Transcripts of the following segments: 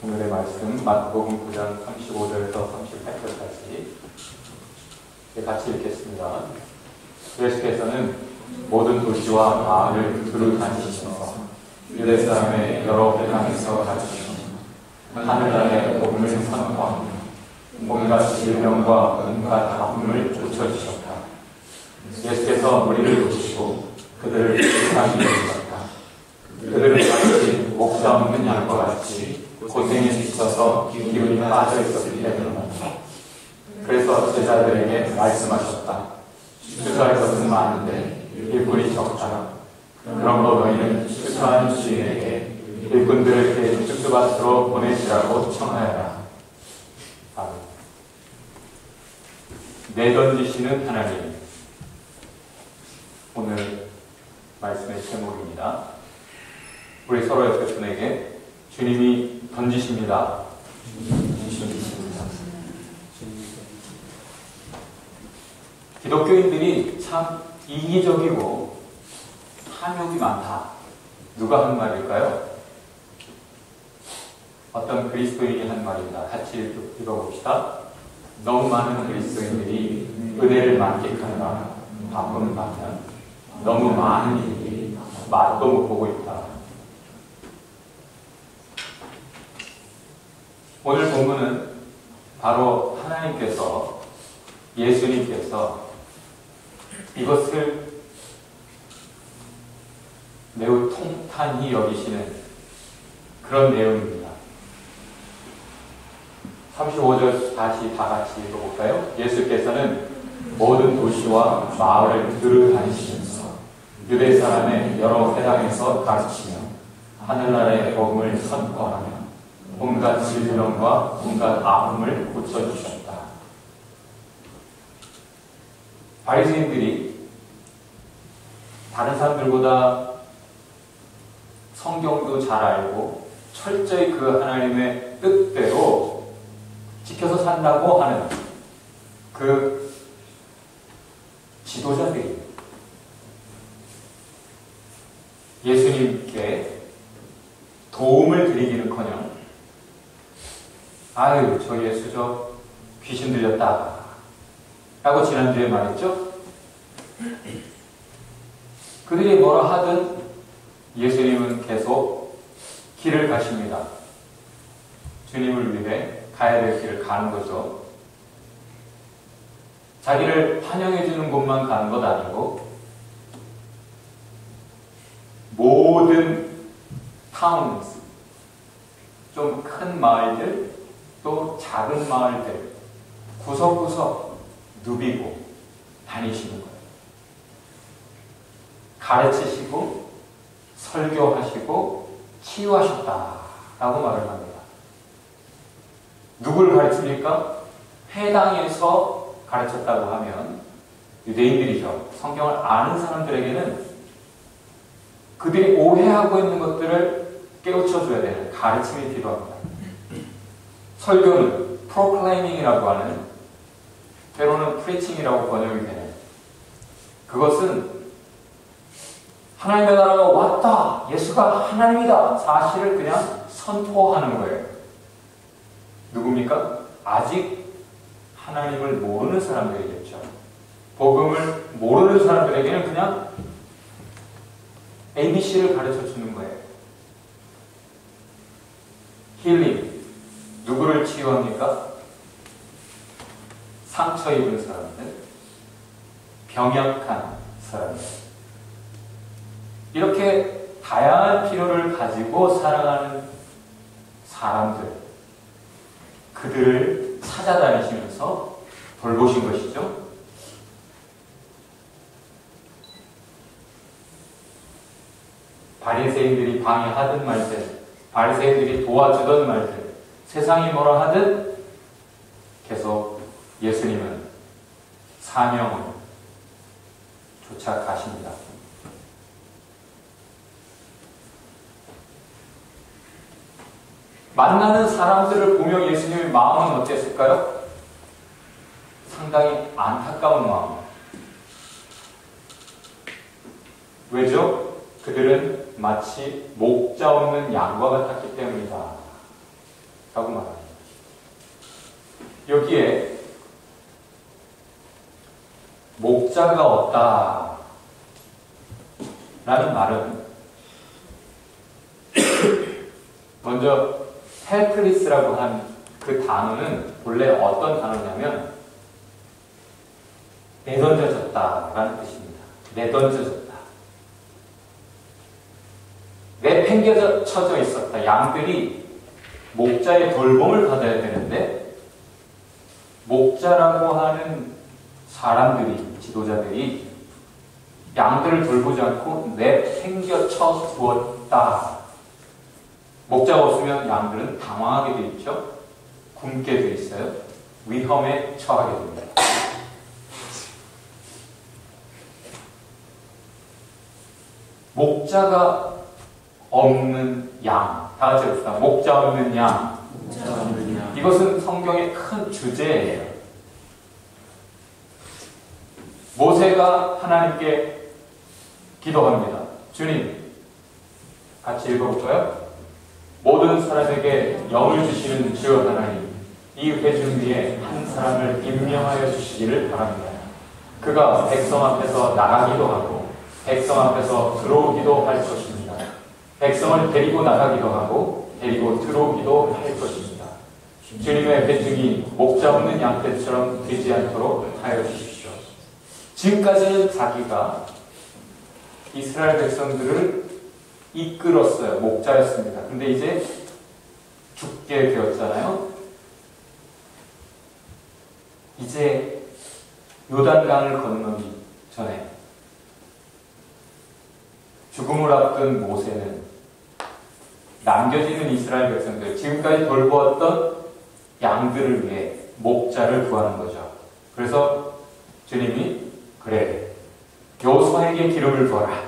오늘의 말씀 마태복음 9장 35절에서 38절까지 같이 읽겠습니다. 예수께서는 모든 도시와 마을을 두루 다니시면서 유대 사람의 여러 회당에서 가르치시며 하늘나라의 복음을 선포하며 온갖 질병과 온갖 아픔을 고쳐주셨다. 예수께서 무리를 보시고 그들을 불쌍히 여기셨다. 그들은 마치 목자 없는 양과 같이 고생에 지쳐서 기운이 빠져 있었기 때문이다. 그래서 제자들에게 말씀하셨다. 추수할 것은 많은데 일꾼이 적다. 그러므로 너희는 추수하는 주인에게 일꾼들을 추수밭으로 보내시라고 청하여라. 아멘. 내던지시는 하나님, 오늘 말씀의 제목입니다. 우리 서로 옆에 분에게 주님이 던지십니다. 기독교인들이 참 이기적이고 탐욕이 많다. 누가 한 말일까요? 어떤 그리스도인이 한 말입니다. 같이 읽어봅시다. 너무 많은 그리스도인들이 은혜를 만끽하느라 바쁜 반면 너무 많은 이들이 맛도 못 보고 있다. 오늘 본문은 바로 하나님께서, 예수님께서 이것을 매우 통탄히 여기시는 그런 내용입니다. 35절 다시 다 같이 읽어볼까요? 예수께서는 모든 도시와 마을을 두루 다니시면서 유대 사람의 여러 회당에서 가르치며 하늘나라의 복음을 선포하며 온갖 질병과 온갖 아픔을 고쳐주셨다. 바리새인들이 다른 사람들보다 성경도 잘 알고 철저히 그 하나님의 뜻대로 지켜서 산다고 하는 그 지도자들이 예수님께 도움을 드리기는커녕 아유, 저 예수 저 귀신 들렸다 라고 지난주에 말했죠? 그들이 뭐라 하든 예수님은 계속 길을 가십니다. 주님을 위해 가야 될 길을 가는 거죠. 자기를 환영해 주는 곳만 가는 것 아니고 모든 타운스, 좀 큰 마을들, 또 작은 마을들 구석구석 누비고 다니시는 거예요. 가르치시고 설교하시고 치유하셨다라고 말을 합니다. 누굴 가르칩니까? 회당에서 가르쳤다고 하면 유대인들이죠. 성경을 아는 사람들에게는 그들이 오해하고 있는 것들을 깨우쳐줘야 되는 가르침이 필요합니다. 설교는 proclaiming이라고 하는, 때로는 preaching이라고 번역이 되는, 그것은 하나님의 나라가 왔다, 예수가 하나님이다 사실을 그냥 선포하는 거예요. 누굽니까? 아직 하나님을 모르는 사람들이겠죠. 복음을 모르는 사람들에게는 그냥 ABC를 가르쳐 주는 거예요. 힐링, 누구를 치유합니까? 상처 입은 사람들, 병약한 사람들. 이렇게 다양한 필요를 가지고 살아가는 사람들, 그들을 찾아다니시면서 돌보신 것이죠. 바리새인들이 방해하던 말들, 바리새인들이 도와주던 말들, 세상이 뭐라 하든 계속 예수님은 사명을 쫓아가십니다. 만나는 사람들을 보며 예수님의 마음은 어땠을까요? 상당히 안타까운 마음. 왜죠? 그들은 마치 목자 없는 양과 같았기 때문이다. 라고 말합니다. 여기에 목자가 없다 라는 말은 먼저 헬플리스라고 한 그 단어는 본래 어떤 단어냐면 내던져졌다 라는 뜻입니다. 내던져졌다. 내팽개쳐져 있었다. 양들이 목자의 돌봄을 받아야 되는데 목자라고 하는 사람들이, 지도자들이 양들을 돌보지 않고 내팽개쳐 두었다. 목자가 없으면 양들은 당황하게 돼 있죠. 굶게 돼 있어요. 위험에 처하게 됩니다. 목자가 없는 양. 다 같이 해봅시다. 목자 없는 양. 이것은 성경의 큰 주제예요. 모세가 하나님께 기도합니다. 주님, 같이 읽어볼까요? 모든 사람에게 영을 주시는 주 하나님, 이 회중 위에 한 사람을 임명하여 주시기를 바랍니다. 그가 백성 앞에서 나가기도 하고 백성 앞에서 들어오기도 할 것입니다. 백성을 데리고 나가기도 하고 데리고 들어오기도 할 것입니다. 주님의 회중이 목자 없는 양떼처럼 되지 않도록 하여 주십시오. 지금까지는 자기가 이스라엘 백성들을 이끌었어요. 목자였습니다. 근데 이제 죽게 되었잖아요. 이제 요단강을 건너기 전에 죽음을 앞둔 모세는 남겨지는 이스라엘 백성들, 지금까지 돌보았던 양들을 위해 목자를 구하는 거죠. 그래서 주님이 그래, 여호수아에게 기름을 부어라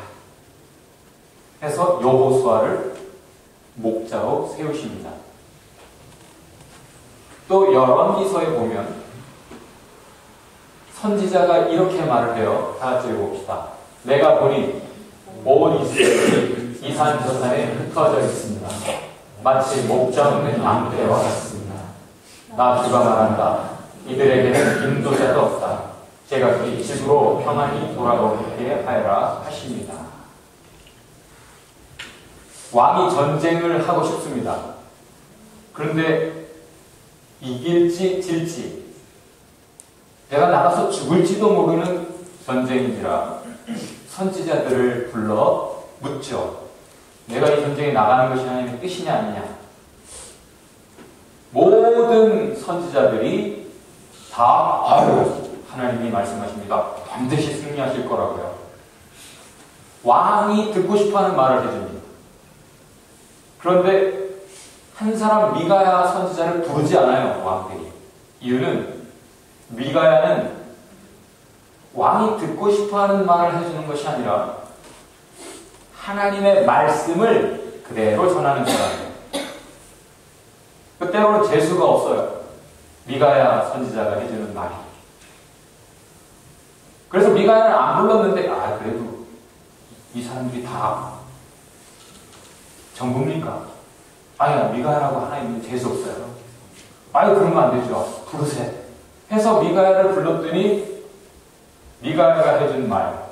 해서 여호수아를 목자로 세우십니다. 또 열왕기서에 보면 선지자가 이렇게 말을 해요. 다 같이 읽어봅시다. 내가 보니 온 이스라엘이 이 산 저 산에 흩어져 있습니다. 마치 목자 없는 양떼와 같습니다. 나 주가 말한다. 이들에게는 인도자도 없다. 제가 그의 집으로 평안히 돌아오게 하여라 하십니다. 왕이 전쟁을 하고 싶습니다. 그런데 이길지 질지, 내가 나가서 죽을지도 모르는 전쟁이라 선지자들을 불러 묻죠. 내가 이 전쟁에 나가는 것이 하나님의 뜻이냐 아니냐. 모든 선지자들이 다 하나님이 말씀하십니다. 반드시 승리하실 거라고요. 왕이 듣고 싶어하는 말을 해줍니다. 그런데 한 사람 미가야 선지자를 부르지 않아요. 왕들이. 이유는 미가야는 왕이 듣고 싶어하는 말을 해주는 것이 아니라 하나님의 말씀을 그대로 전하는 사람이에요. 때로는 재수가 없어요. 미가야 선지자가 해주는 말이. 그래서 미가야를 안 불렀는데 그래도 이 사람들이 다 전부입니까? 아니야, 미가야라고 하나님은 재수 없어요. 그러면 안 되죠. 부르세요. 해서 미가야를 불렀더니 미가야가 해준 말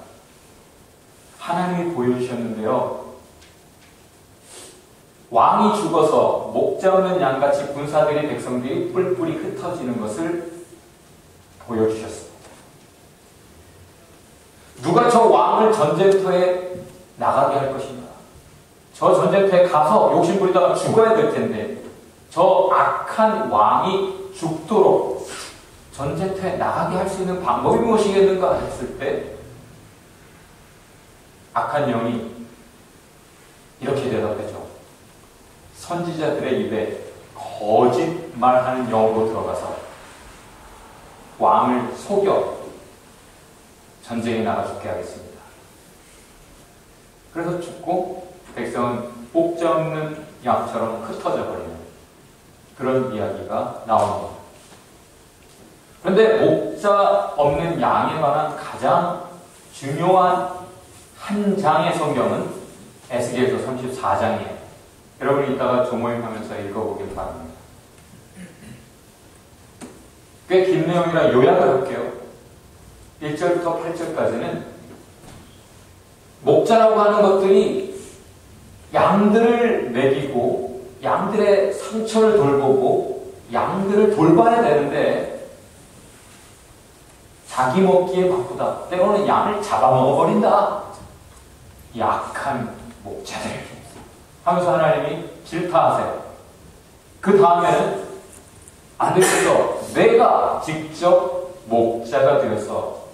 하나님이 보여주셨는데요. 왕이 죽어서 목자 없는 양같이 군사들이 백성들이 뿔뿔이 흩어지는 것을 보여주셨습니다. 누가 저 왕을 전쟁터에 나가게 할 것인가? 저 전쟁터에 가서 욕심부리다가 죽어야 될 텐데 저 악한 왕이 죽도록 전쟁터에 나가게 할 수 있는 방법이 무엇이겠는가 했을 때 악한 영이 이렇게 대답하죠. 선지자들의 입에 거짓말하는 영으로 들어가서 왕을 속여 전쟁에 나가 죽게 하겠습니다. 그래서 죽고 백성은 목자 없는 양처럼 흩어져 버리는 그런 이야기가 나옵니다. 그런데 목자 없는 양에 관한 가장 중요한 한 장의 성경은 에스겔서 34장이에요. 여러분이 이따가 조모임 하면서 읽어보길 바랍니다. 꽤 긴 내용이라 요약을 할게요. 1절부터 8절까지는 목자라고 하는 것들이 양들을 먹이고 양들의 상처를 돌보고 양들을 돌봐야 되는데 자기 먹기에 바쁘다. 때로는 양을 잡아먹어버린다. 약한 목자들 하면서 하나님이 질타하세요. 그 다음에는 안 되겠어. 내가 직접 목자가 되어서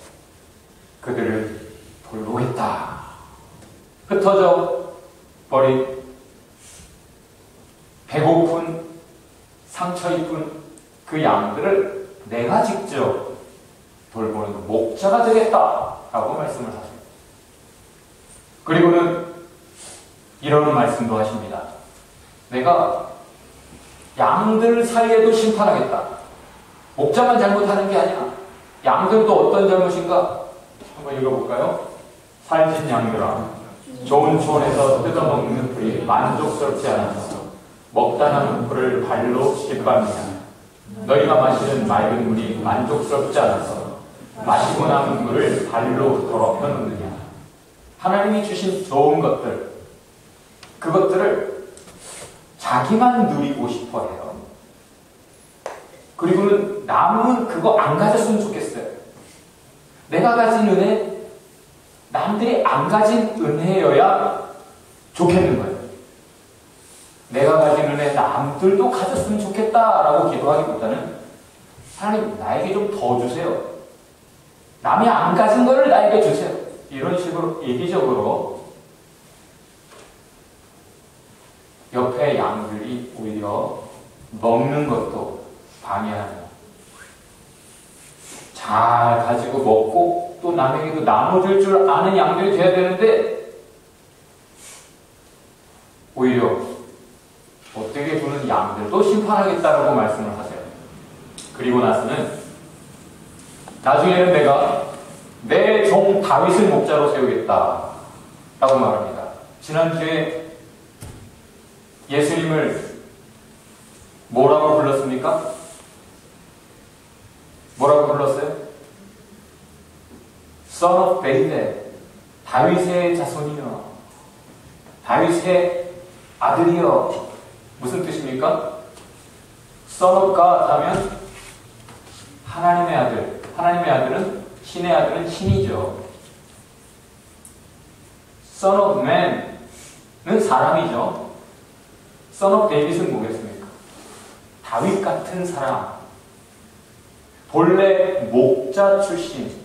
그들을 돌보겠다. 흩어져 버린 배고픈 상처 입은 그 양들을 내가 직접 돌보는 목자가 되겠다라고 말씀을 하세요. 그리고는 이런 말씀도 하십니다. 내가 양들 사이에도 심판하겠다. 목자만 잘못하는 게 아니야. 양들도 어떤 잘못인가? 한번 읽어볼까요? 살찐 양들아, 좋은 초원에서 뜯어먹는 풀이 만족스럽지 않아서 먹다 남은 풀을 발로 씹었느냐? 너희가 마시는 맑은 물이 만족스럽지 않아서 마시고 남은 물을 발로 더럽혀 놓느냐? 하나님이 주신 좋은 것들, 그것들을 자기만 누리고 싶어 해요. 그리고는 남은 그거 안 가졌으면 좋겠어요. 내가 가진 은혜, 남들이 안 가진 은혜여야 좋겠는 거예요. 내가 가진 은혜 남들도 가졌으면 좋겠다라고 기도하기보다는 하나님 나에게 좀 더 주세요. 남이 안 가진 거를 나에게 주세요. 이런 식으로 이기적으로 옆에 양들이 오히려 먹는 것도 방해하는, 잘 가지고 먹고 또 남에게도 나눠줄 줄 아는 양들이 돼야 되는데 오히려 어떻게 두는 양들도 심판하겠다라고 말씀을 하세요. 그리고 나서는 나중에는 내가 내 종 다윗을 목자로 세우겠다 라고 말합니다. 지난주에 예수님을 뭐라고 불렀습니까? 뭐라고 불렀어요? Son of David, 다윗의 자손이여, 다윗의 아들이여. 무슨 뜻입니까? Son of God 하면 하나님의 아들, 하나님의 아들은, 신의 아들은 신이죠. Son of Man은 사람이죠. Son of David은 뭐겠습니까? 다윗 같은 사람, 본래 목자 출신,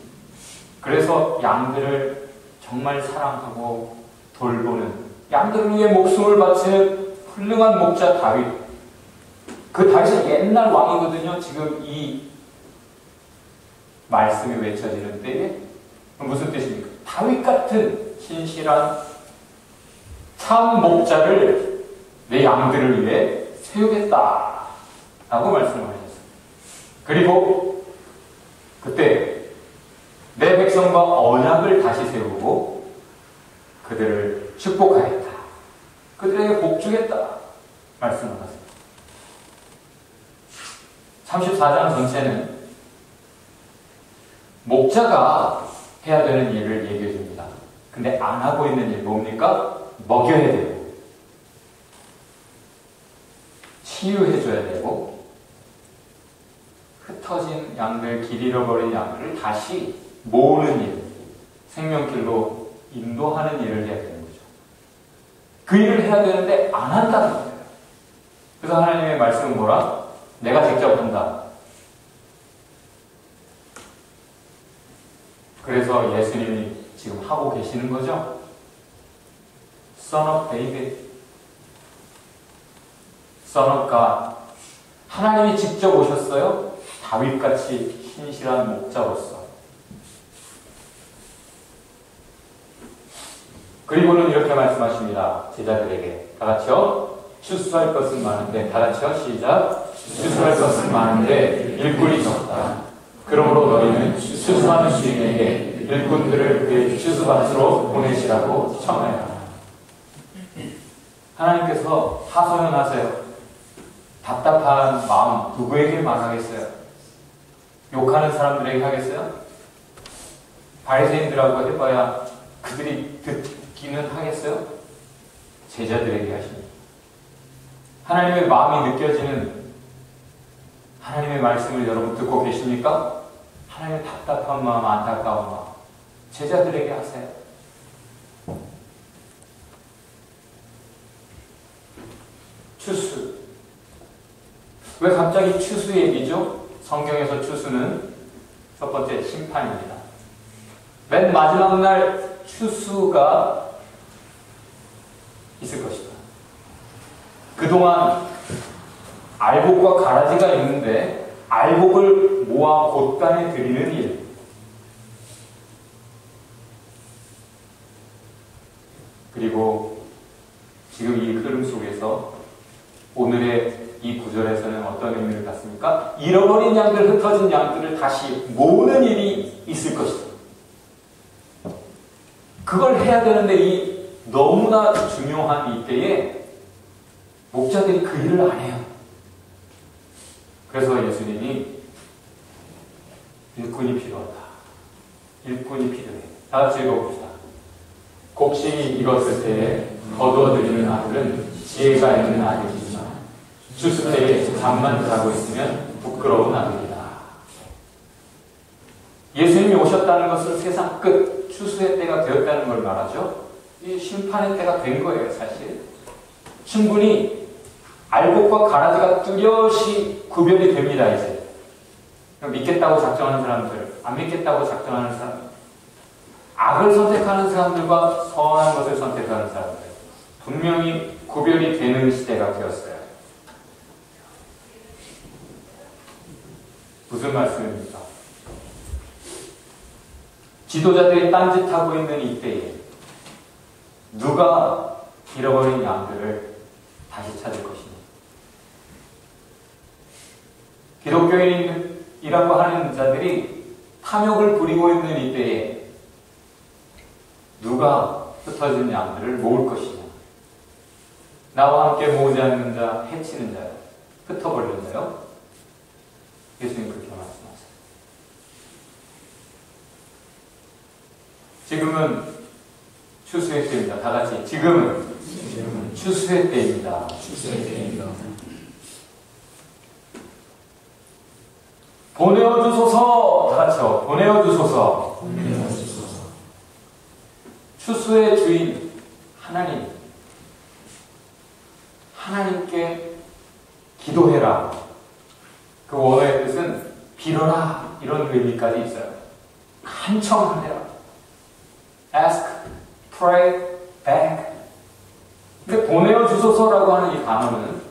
그래서 양들을 정말 사랑하고 돌보는, 양들을 위해 목숨을 바치는 훌륭한 목자 다윗. 그 다윗은 옛날 왕이거든요. 지금 이 말씀이 외쳐지는 때에 무슨 뜻입니까? 다윗 같은 신실한 참 목자를 내 양들을 위해 세우겠다 라고 말씀을 하셨어요. 그리고 그때 내 백성과 언약을 다시 세우고 그들을 축복하겠다, 그들에게 복 주겠다 말씀을 하세요. 34장 전체는 목자가 해야 되는 일을 얘기해 줍니다. 근데 안 하고 있는 일 뭡니까? 먹여야 되고 치유해 줘야 되고 흩어진 양들, 길 잃어버린 양들을 다시 모으는 일, 생명길로 인도하는 일을 해야 되는 거죠. 그 일을 해야 되는데 안 한다는 거예요. 그래서 하나님의 말씀은 뭐라? 내가 직접 한다. 그래서 예수님이 지금 하고 계시는 거죠. Son of David, Son of God. 하나님이 직접 오셨어요. 다윗같이 신실한 목자로서. 그리고는 이렇게 말씀하십니다. 제자들에게. 다 같이요. 추수할 것은 많은데, 다 같이요. 시작. 추수할 것은 많은데 일꾼이 적다. 그러므로 너희는 추수하는 주인에게 일꾼들을 그의 추수밭으로 보내시라고 청하여라. 하나님께서 하소연하세요. 답답한 마음 누구에게 말하겠어요? 욕하는 사람들에게 하겠어요? 바리새인들하고 해봐야 그들이 듣기는 하겠어요? 제자들에게 하십니다. 하나님의 마음이 느껴지는 하나님의 말씀을 여러분 듣고 계십니까? 하나님의 답답한 마음, 안타까운 마음 제자들에게 하세요. 추수. 왜 갑자기 추수 얘기죠? 성경에서 추수는 첫 번째 심판입니다. 맨 마지막 날 추수가 있을 것이다. 그동안 알곡과 가라지가 있는데 알곡을 모아 곳간에 들이는 일. 그리고 지금 이 흐름 속에서 오늘의 이 구절에서는 어떤 의미를 갖습니까? 잃어버린 양들, 흩어진 양들을 다시 모으는 일이 있을 것이다. 그걸 해야 되는데 이 너무나 중요한 이때에 목자들이 그 일을 안 해요. 그래서 예수님이 일꾼이 필요하다. 일꾼이 필요해. 다 같이 읽어봅시다. 곡식이 익었을 때에 거두어들이는 아들은 지혜가 있는 아들이지만 추수 때에 잠만 자고 있으면 부끄러운 아들이다. 예수님이 오셨다는 것은 세상 끝, 추수의 때가 되었다는 걸 말하죠. 이 심판의 때가 된 거예요, 사실. 충분히 알곡과 가라지가 뚜렷이 구별이 됩니다, 이제. 믿겠다고 작정하는 사람들, 안 믿겠다고 작정하는 사람들, 악을 선택하는 사람들과 선한 것을 선택하는 사람들, 분명히 구별이 되는 시대가 되었어요. 무슨 말씀입니까? 지도자들이 딴짓하고 있는 이때에 누가 잃어버린 양들을 다시 찾을 것이냐? 기독교인이라고 하는 자들이 탐욕을 부리고 있는 이때에 누가 흩어진 양들을 모을 것이냐? 나와 함께 모으지 않는 자, 해치는 자요? 흩어버리는 자요? 예수님 그렇게 말씀하세요. 지금은 추수의 때입니다. 다 같이 지금은 추수의 때입니다. 추수의 때입니다. 보내어 주소서. 다 같이요. 보내어 주소서. 보내어 주소서. 추수의 주인 하나님. 하나님께 기도해라. 그 원어의 뜻은 빌어라 이런 의미까지 있어요. 간청하라. ask, pray, beg. 근데 보내어 주소서라고 하는 이 단어는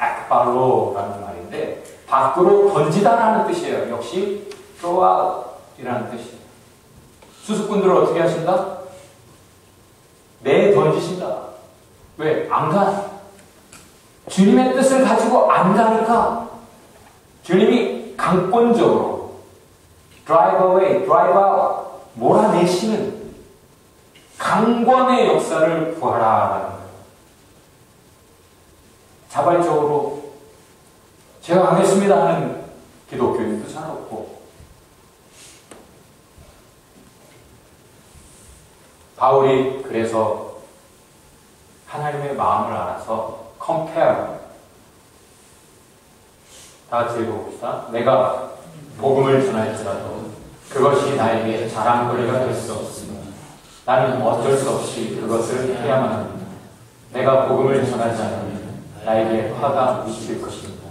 akbal로라는 말인데 밖으로 던지다라는 뜻이에요. 역시 throw out 이라는 뜻이에요. 수수꾼들을 어떻게 하신다? 내던지신다. 왜? 안 가. 주님의 뜻을 가지고 안 가니까 주님이 강권적으로 drive away, drive out 몰아내시는 강권의 역사를 구하라라는 거예요. 자발적으로 제가 하겠습니다 하는 기독교인도 잘 없고 바울이 그래서 하나님의 마음을 알아서 compare 다 같이 읽어봅시다. 내가 복음을 전할지라도 그것이 나에게 자랑거리가 될 수 없으며 나는 어쩔 수 없이 그것을 해야만 합니다. 내가 복음을 전하지 않으면 나에게 화가 미칠 것입니다.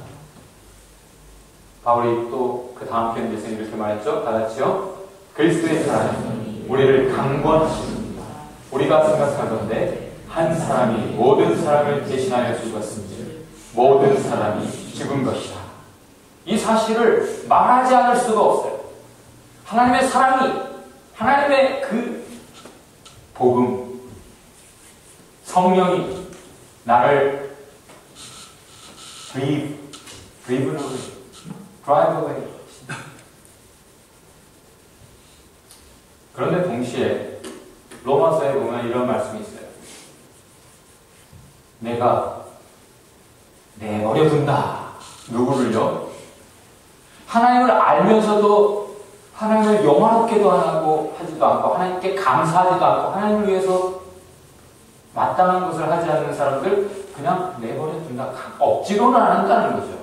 바울이 또 그 다음 편에서 이렇게 말했죠. 다 같이요. 그리스도의 사랑이 우리를 강권하십니다. 우리가 생각하건대 한 사람이 모든 사람을 대신하여 죽었은지 모든 사람이 죽은 것이다. 이 사실을 말하지 않을 수가 없어요. 하나님의 사랑이, 하나님의 그 복음, 성령이 나를 drive away. 그런데 동시에 로마서에 보면 이런 말씀이 있어요. 내가 내버려둔다. 누구를요? 하나님을 알면서도 하나님을 영화롭게도 하지도 않고 하나님께 감사하지도 않고 하나님을 위해서 마땅한 것을 하지 않는 사람들 그냥 내버려 둔다. 억지로는 안 한다는 거죠.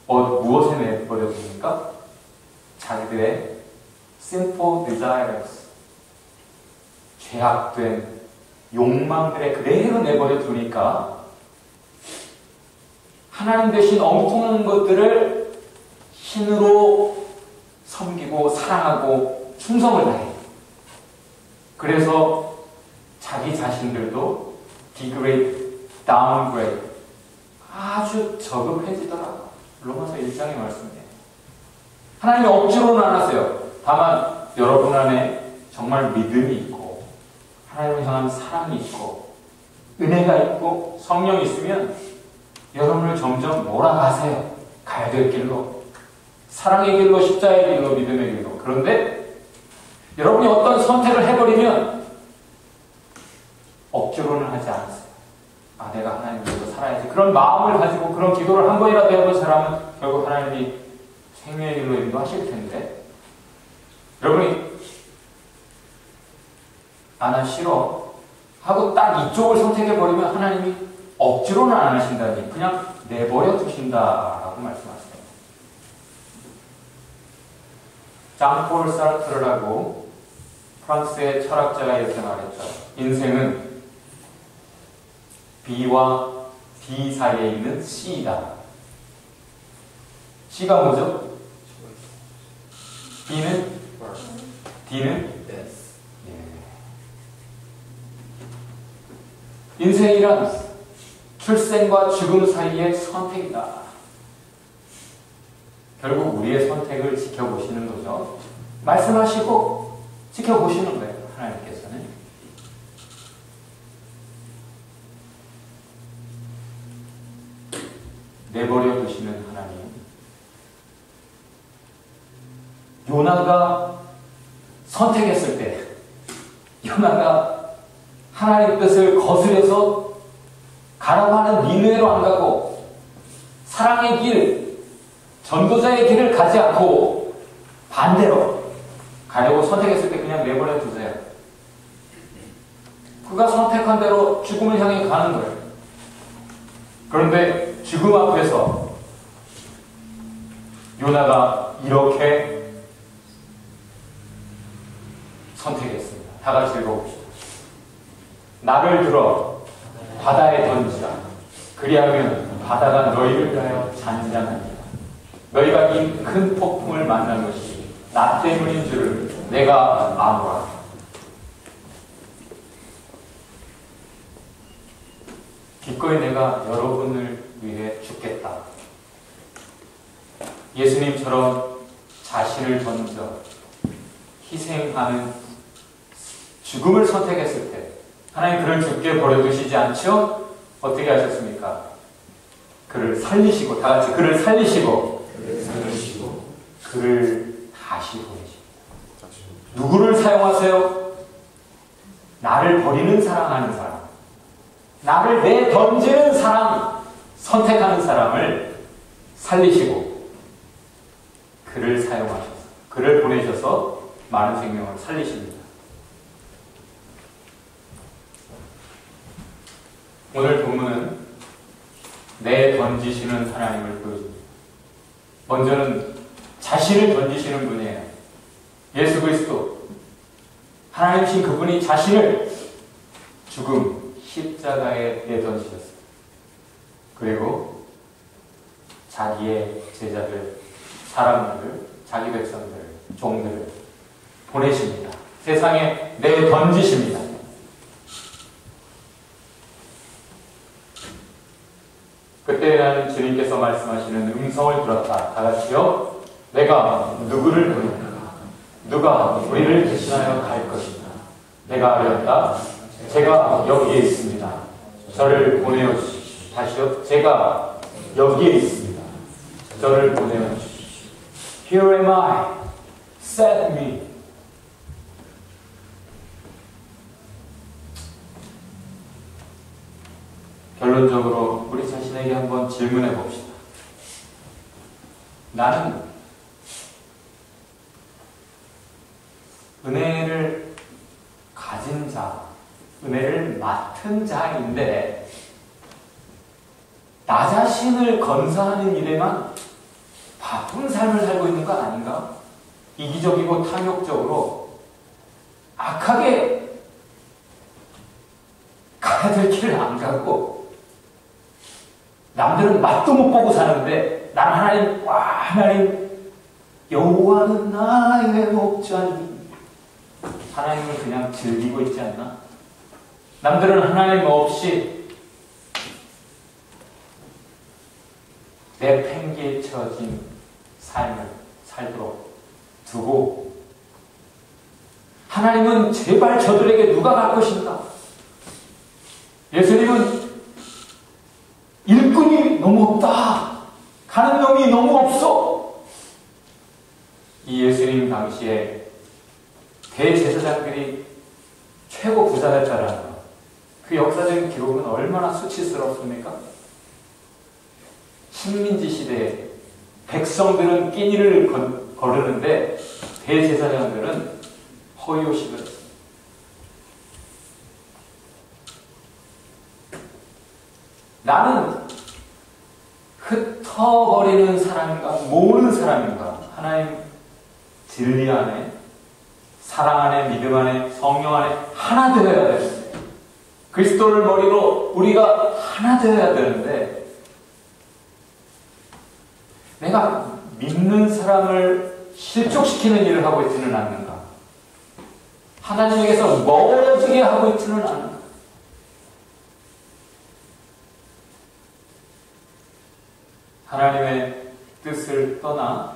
무엇에 내버려 둡니까? 자기들의 sinful desires, 죄악된 욕망들에 그대로 내버려 두니까 하나님 대신 엉뚱한 것들을 신으로 섬기고 사랑하고 충성을 다해요. 그래서 자기 자신들도 degrade, downgrade 아주 저급해지더라고요. 로마서 1장의 말씀이에요. 하나님이 억지로는 안 하세요. 다만 여러분 안에 정말 믿음이 있고 하나님을 향한 사랑이 있고 은혜가 있고 성령이 있으면 여러분을 점점 몰아가세요. 가야 될 길로. 사랑의 길로, 십자가의 길로, 믿음의 길로. 그런데 여러분이 어떤 선택을 해버리면 억지로는 하지 않으세요. 내가 하나님 위해서 살아야지. 그런 마음을 가지고 그런 기도를 한 번이라도 해본 사람은 결국 하나님이 생명의 길로 인도하실 텐데 여러분이 나 싫어 하고 딱 이쪽을 선택해버리면 하나님이 억지로는 안 하신다니 그냥 내버려 두신다라고 말씀하세요. 장폴 사르트르라고 프랑스의 철학자가 이렇게 말했죠. 인생은 B와 D 사이에 있는 C이다. C가 뭐죠? B는? D는? 인생이란 출생과 죽음 사이의 선택이다. 결국 우리의 선택을 지켜보시는 거죠. 말씀하시고 지켜보시는 거예요. 하나님께서는. 내버려 두시는 하나님. 요나가 선택했을 때 요나가 하나님의 뜻을 거스려서 가라고 하는 니느웨로 안 가고 사랑의 길, 전도자의 길을 가지 않고 반대로 가려고 선택했을 때 그냥 내버려 두세요. 그가 선택한 대로 죽음을 향해 가는 거예요. 그런데 죽음 앞에서 요나가 이렇게 선택했습니다. 다 같이 읽어봅시다. 나를 들어 바다에 던지라. 그리하면 바다가 너희를 위하여 잔잔하니라. 너희가 이 큰 폭풍을 만난 것이 나 때문인 줄을 내가 아노라. 기꺼이 내가 여러분을 위해 죽겠다. 예수님처럼 자신을 던져 희생하는 죽음을 선택했을 때 하나님 그를 죽게 버려두시지 않죠? 어떻게 하셨습니까? 그를 살리시고, 다 같이 그를 살리시고, 그를 다시 보내십니다. 누구를 사용하세요? 나를 버리는 사랑하는 사람, 나를 내던지는 사람, 선택하는 사람을 살리시고 그를 사용하셔서 그를 보내셔서 많은 생명을 살리십니다. 오늘 본문은 내던지시는 하나님을 보여줍니다. 먼저는 자신을 던지시는 분이에요. 예수 그리스도 하나님이신 그분이 자신을 죽음 십자가에 내던지셨어요. 그리고 자기의 제자들, 사람들을, 자기 백성들, 종들을 보내십니다. 세상에 내던지십니다. 그때 나는 주님께서 말씀하시는 음성을 들었다. 다 같이요. 내가 누구를 보낼까? 누가 우리를 대신하여 갈 것인가? 내가 알렸다. 제가 여기에 있습니다. 저를 보내어 주십시오. 다시요. 제가 여기에 있습니다. 저를 보내어 주십시오. Here am I. Send me. 결론적으로 우리 자신에게 한번 질문해 봅시다. 나는 은혜를 가진 자, 은혜를 맡은 자인데 나 자신을 건사하는 일에만 바쁜 삶을 살고 있는 거 아닌가? 이기적이고 탐욕적으로 악하게 가야 될 길을 안 가고 남들은 맛도 못 보고 사는데 난 하나님, 하나님 여호와는 나의 목자니 하나님을 그냥 즐기고 있지 않나? 남들은 하나님 없이 내팽개쳐진 삶을 살도록 두고 하나님은 제발 저들에게 누가 갈 것인가? 예수님은 일꾼이 너무 없다. 가는 놈이 너무 없어. 이 예수님 당시에 대제사장들이 최고 부자였다라는 그 역사적인 기록은 얼마나 수치스럽습니까? 식민지 시대에 백성들은 끼니를 거르는데 대제사장들은 허위호식을 했습니다. 나는 흩어버리는 사람인가 모으는 사람인가? 하나님 진리 안에 사랑 안에 믿음 안에 성령 안에 하나 되어야 되는데 그리스도를 머리로 우리가 하나 되어야 되는데 내가 믿는 사람을 실족시키는 일을 하고 있지는 않는가? 하나님에게서 멀어지게 하고 있지는 않는가? 하나님의 뜻을 떠나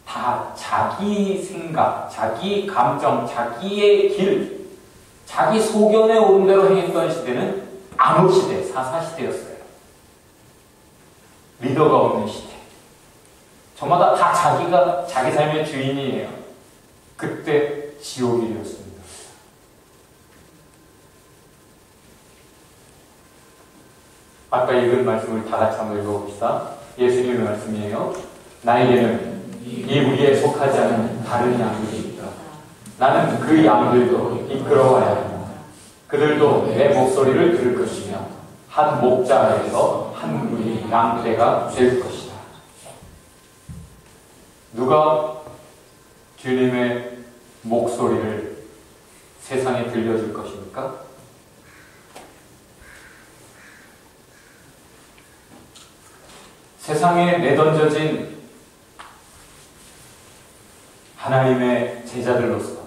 다 자기 생각, 자기 감정, 자기의 길, 자기 소견에 오른 대로 행했던 시대는 암흑시대, 사사시대였어요. 리더가 없는 시대. 저마다 다 자기가 자기 삶의 주인이에요. 그때 지옥일이었습니다. 아까 읽은 말씀을 다 같이 한번 읽어봅시다. 예수님의 말씀이에요. 나에게는 이 무리에 속하지 않은 다른 양들이 있다. 나는 그 양들도 이끌어와야 한다. 그들도 내 목소리를 들을 것이며 한 목자 아래에서 한 무리 양떼가 될 것이다. 누가 주님의 목소리를 세상에 들려줄 것입니까? 세상에 내던져진 하나님의 제자들로서,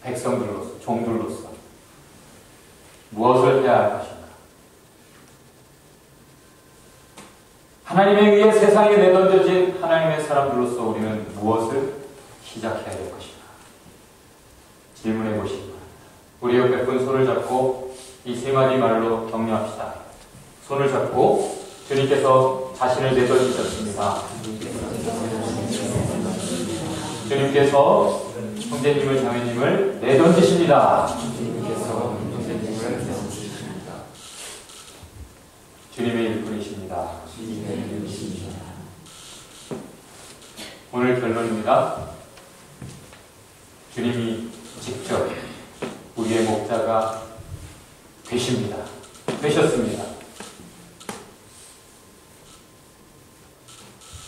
백성들로서, 종들로서 무엇을 해야 할 것인가? 하나님에 의해 세상에 내던져진 하나님의 사람들로서 우리는 무엇을 시작해야 될 것인가? 질문해 보시기 바랍니다. 우리 옆에 분 손을 잡고 이 세 마디 말로 격려합시다. 손을 잡고 주님께서 자신을 내던지셨습니다. 주님께서 형제님을 자매님을 내던지십니다. 주님의 일꾼이십니다. 오늘 결론입니다. 주님이 직접 우리의 목자가 되십니다. 되셨습니다.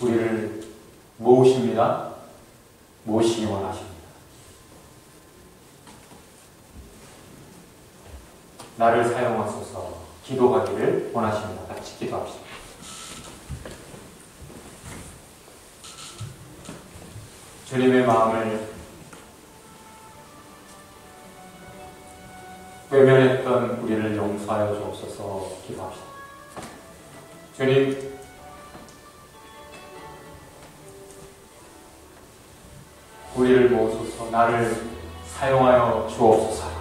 우리를 모으십니다. 모시기 원하십니다. 나를 사용하소서 기도하기를 원하십니다. 같이 기도합시다. 주님의 마음을 외면했던 우리를 용서하여 주옵소서 기도합시다. 주님, 우리를 모으소서 나를 사용하여 주옵소서.